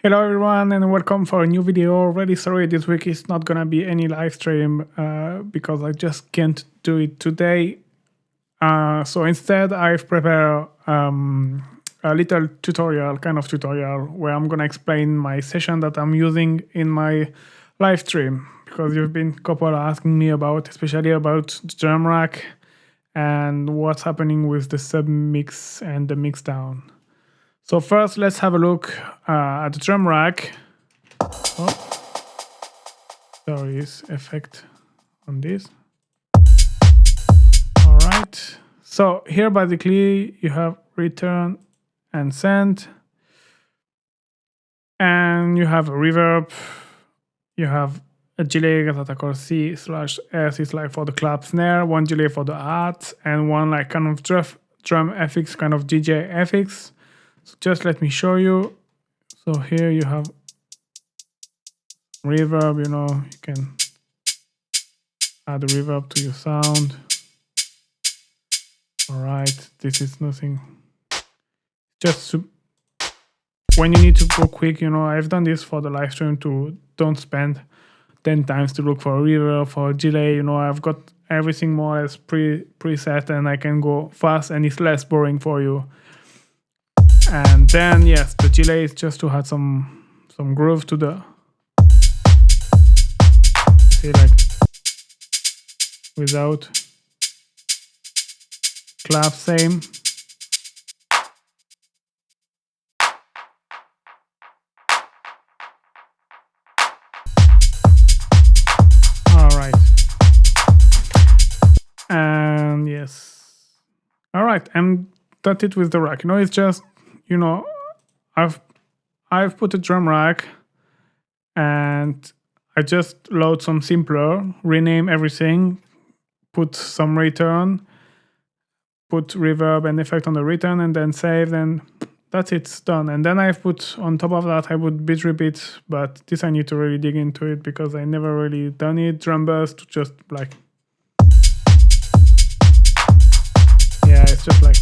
Hello everyone and welcome for a new video. Really sorry this week is not gonna be any live stream because I just can't do it today. So instead I've prepared a little tutorial, kind of tutorial, where I'm gonna explain my session that I'm using in my live stream, because you've been couple asking me about, especially about the drum rack and what's happening with the sub mix and the mix down. So first, let's have a look at the drum rack. Oh, there is effect on this. All right. So here, basically, you have return and send, and you have a reverb. You have a delay that I call C/S is like for the clap snare, one delay for the hat, and one like kind of drum FX, kind of DJ FX. So just let me show you. So here you have reverb, you can add a reverb to your sound. All right, this is nothing. Just when you need to go quick, I've done this for the live stream to don't spend 10 times to look for a reverb, for a delay. I've got everything more or less preset and I can go fast and it's less boring for you. And then, yes, the delay is just to add some groove to the, see, like without clap, same. All right. And yes. All right, and that's it with the rack. It's just, I've put a drum rack and I just load some simpler, rename everything, put some return, put reverb and effect on the return, and then save, and that's it, it's done. And then I've put on top of that, I would bit repeat, but this I need to really dig into it because I never really done it. Drum burst, just like, yeah, it's just like,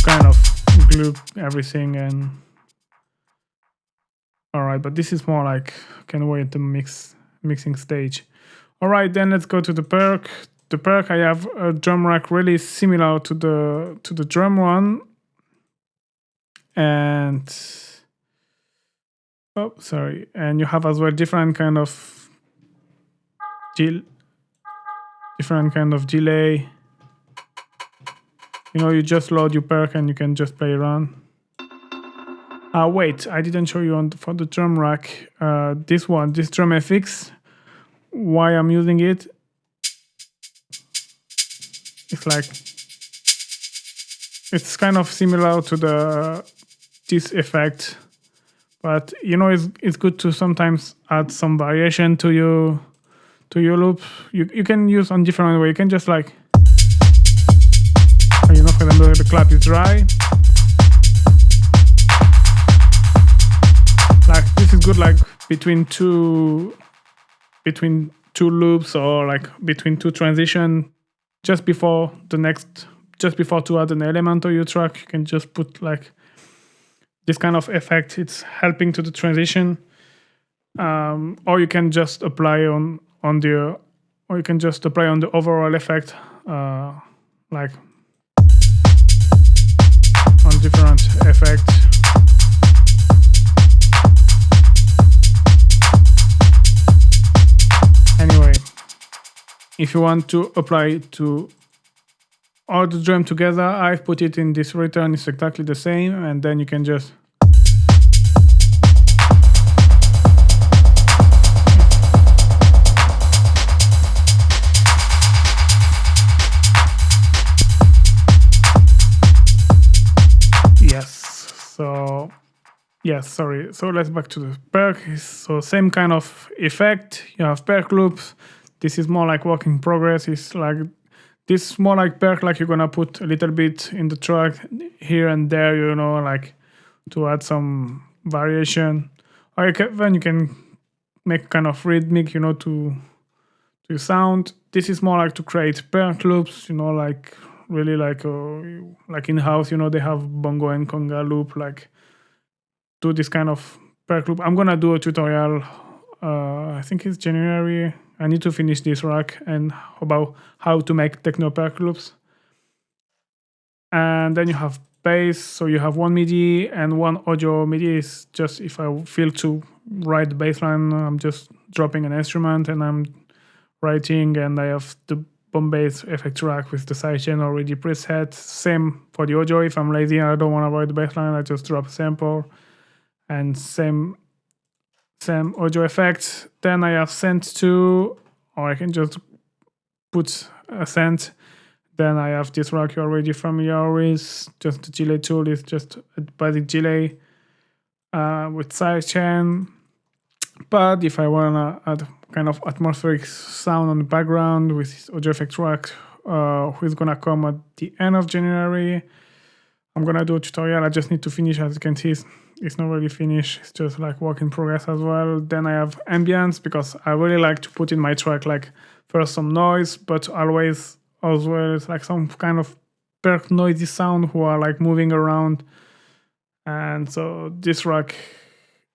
kind of glue everything. And all right, but this is more like can wait the mixing stage. All right, then let's go to the perk. The perk, I have a drum rack really similar to the drum one, and oh sorry, and you have as well different kind of delay. You just load your perk and you can just play around. Wait, I didn't show you for the drum rack. This drum FX. Why I'm using it? It's like it's kind of similar to this effect, but it's good to sometimes add some variation to your loop. You can use on different way. You can just like, for example, the clap is dry. Like this is good, like between two loops, or like between two transition. Just before to add an element to your track, you can just put like this kind of effect. It's helping to the transition, or you can just apply on the overall effect, like on different effects. Anyway, if you want to apply it to all the drum together, I've put it in this return. It's exactly the same, and then you can just sorry. So let's back to the perk. So same kind of effect. You have perk loops. This is more like work in progress. It's like this more like perk, like you're gonna put a little bit in the track here and there, like to add some variation. Or then you can make kind of rhythmic, to sound. This is more like to create perc loops, like really like in house, they have bongo and conga loop, like do this kind of perc loop. I'm gonna do a tutorial. I think it's January. I need to finish this rack and about how to make techno perc loops. And then you have bass, so you have one MIDI and one audio. MIDI is just if I feel to write the bass line, I'm just dropping an instrument and I'm writing, and I have the bomb bass effect track with the sidechain already preset. Same for the audio. If I'm lazy and I don't want to write the bass line, I just drop a sample, and same audio effects. Then I have send to, or I can just put a send. Then I have this rack you're already familiar with. Just the delay tool is just a basic delay with sidechain. But if I want to add kind of atmospheric sound on the background with audio effect track, who is gonna come at the end of January, I'm gonna do a tutorial. I just need to finish. As you can see, it's not really finished. It's just like work in progress as well. Then I have ambience, because I really like to put in my track like first some noise, but always as well it's like some kind of perc noisy sound who are like moving around. And so this rack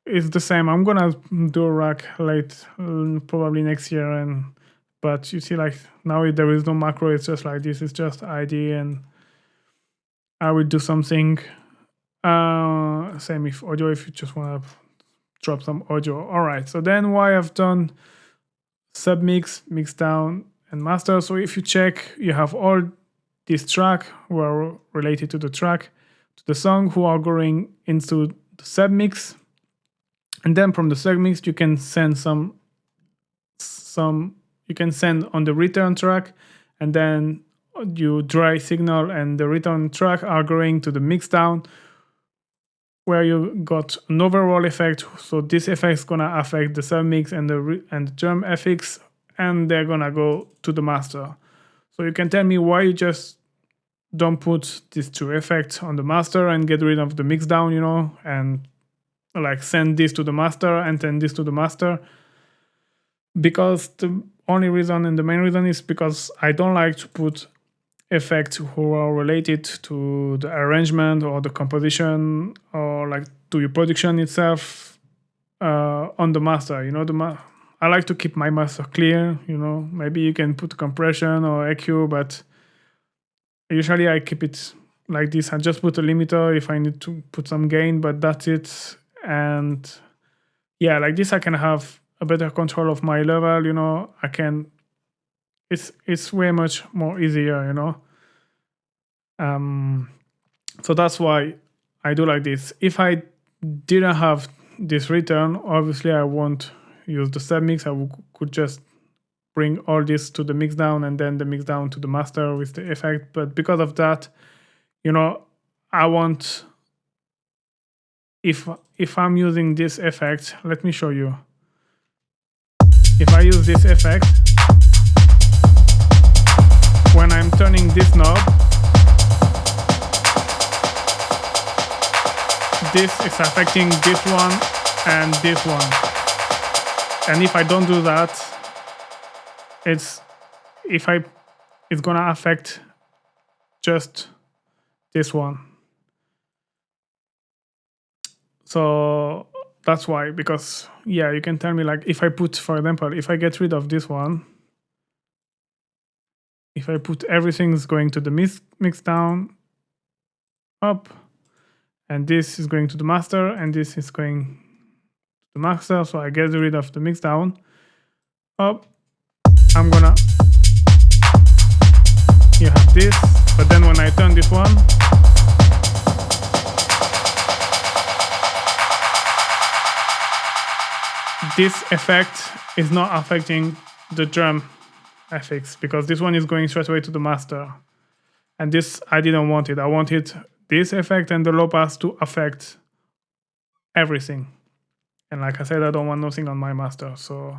is the same. I'm gonna do a rack late, probably next year, but you see, like now there is no macro. It's just like this. It's just ID, and I will do something. Same with audio. If you just wanna drop some audio, all right. So then, why I've done submix, mix down, and master. So if you check, you have all these tracks who are related to the track, to the song, who are going into the submix. And then from the submix, you can send you can send on the return track, and then you dry signal and the return track are going to the mix down, where you got an overall effect. So this effect is gonna affect the submix and the drum FX, and they're gonna go to the master. So you can tell me why you just don't put these two effects on the master and get rid of the mix down, and like send this to the master and send this to the master. Because the only reason and the main reason is because I don't like to put effects who are related to the arrangement or the composition or like to your production itself on the master. I like to keep my master clear. Maybe you can put compression or EQ, but usually I keep it like this. I just put a limiter if I need to put some gain, but that's it. And yeah, like this I can have a better control of my level. I can, it's way much more easier. So that's why I do like this. If I didn't have this return, obviously I won't use the submix. I could just bring all this to the mix down and then the mix down to the master with the effect. But because of that, I want, if I'm using this effect, let me show you. If I use this effect, when I'm turning this knob, this is affecting this one and this one. And if I don't do that, it's gonna affect just this one. So that's why, because yeah, you can tell me like if I put, for example, if I get rid of this one, if I put everything's going to the mix down, up, and this is going to the master, and this is going to the master, so I get rid of the mix down, up, I'm gonna, you have this, but then when I turn this one, this effect is not affecting the drum FX, because this one is going straight away to the master. And this, I didn't want it. I wanted this effect and the low pass to affect everything. And like I said, I don't want nothing on my master. So,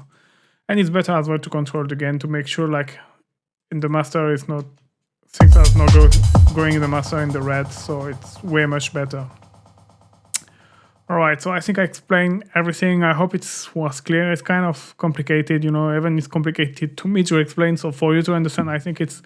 and it's better as well to control the gain to make sure like in the master it's not, things are not going in the master in the red. So it's way much better. All right, so I think I explained everything. I hope it was clear. It's kind of complicated, even it's complicated to me to explain. So for you to understand, I think it's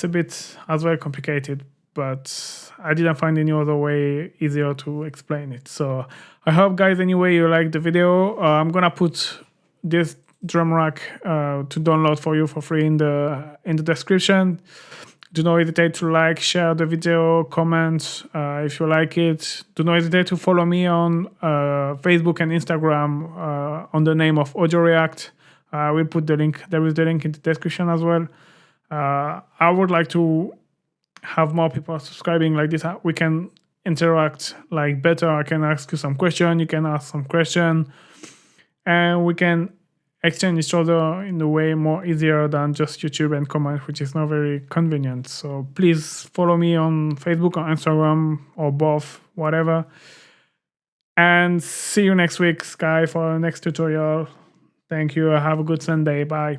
a bit as well complicated, but I didn't find any other way easier to explain it. So I hope, guys, anyway, you like the video. I'm gonna put this drum rack to download for you for free in the description. Do not hesitate to like, share the video, comment if you like it. Do not hesitate to follow me on Facebook and Instagram on the name of Audio React. I will put the link. There is the link in the description as well. I would like to have more people subscribing like this. We can interact like better. I can ask you some question. You can ask some question, and we can exchange each other in a way more easier than just YouTube and comment, which is not very convenient. So please follow me on Facebook or Instagram or both, whatever. And see you next week, Sky, for the next tutorial. Thank you. Have a good Sunday. Bye.